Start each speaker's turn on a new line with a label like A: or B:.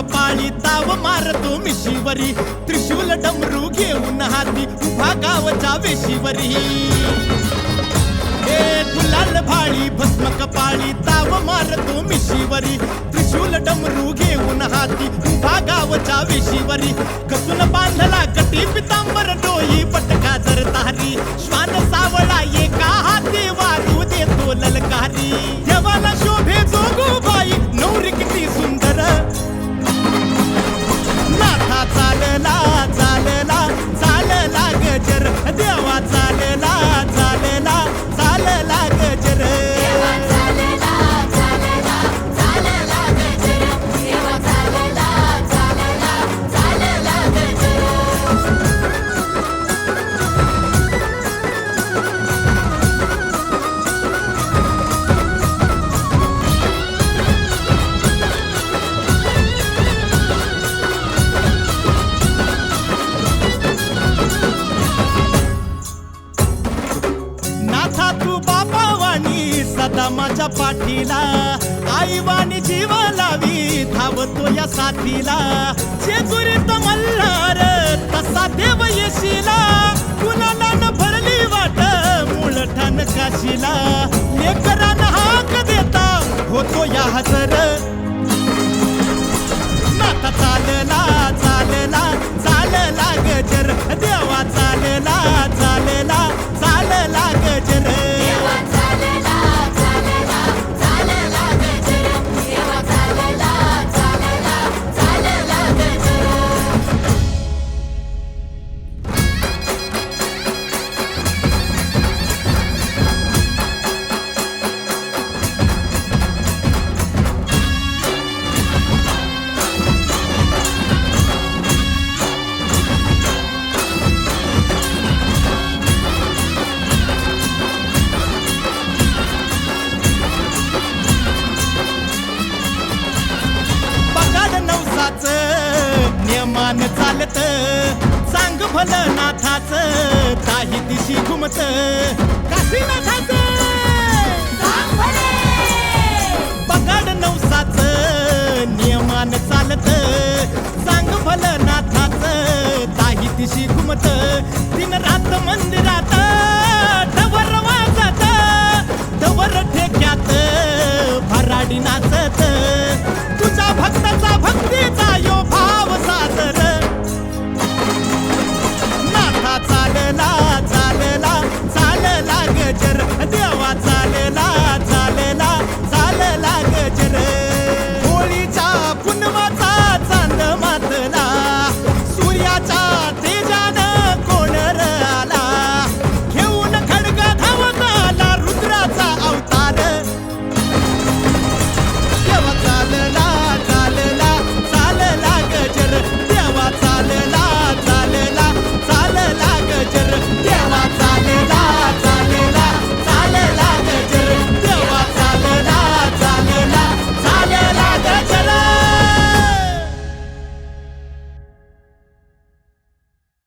A: कपाळी ताव मारतो मिशीवरी त्रिशूल डमरू घेऊन हाती उभा गावच्या वेशीवरी गुलाल भाळी भस्म कपाळी ताव मारतो मिशीवरी त्रिशूल डमरू घेऊन हाती उभा गावच्या वेशीवरी कसून बांधला कटी पितांबर डोई पटका जर तारी श्वान सावळा एका हाती वाजू देतो ललकारी देवाला शोभे जोगूबाई नवरी किती सुंदर नाथा चालला चालला चालला गजर देवा चालला चालला चालला गजर सदा माझ्या पाठीला आईवाणी जीव लावी धावतो या साथीला जेजुरीत मल्हार तसा देव येशीला कुणाला न भरली वाट मूळ ठाण काशीला लेकरांना हाक देता होतो या हजर नाथा चालला चालला चालला गजर देवा चालला चालला चालला गजर नियमान चालत सांग भलं नाथाच काही दिशी घुमत काशीनाथाच बगाड नवसाच नियमान चालत सांग भलं नाथाच काही दिशी घुमत दिन रात मंदिरात डवर वाजत डवर ठेक्यात भराडी नाचत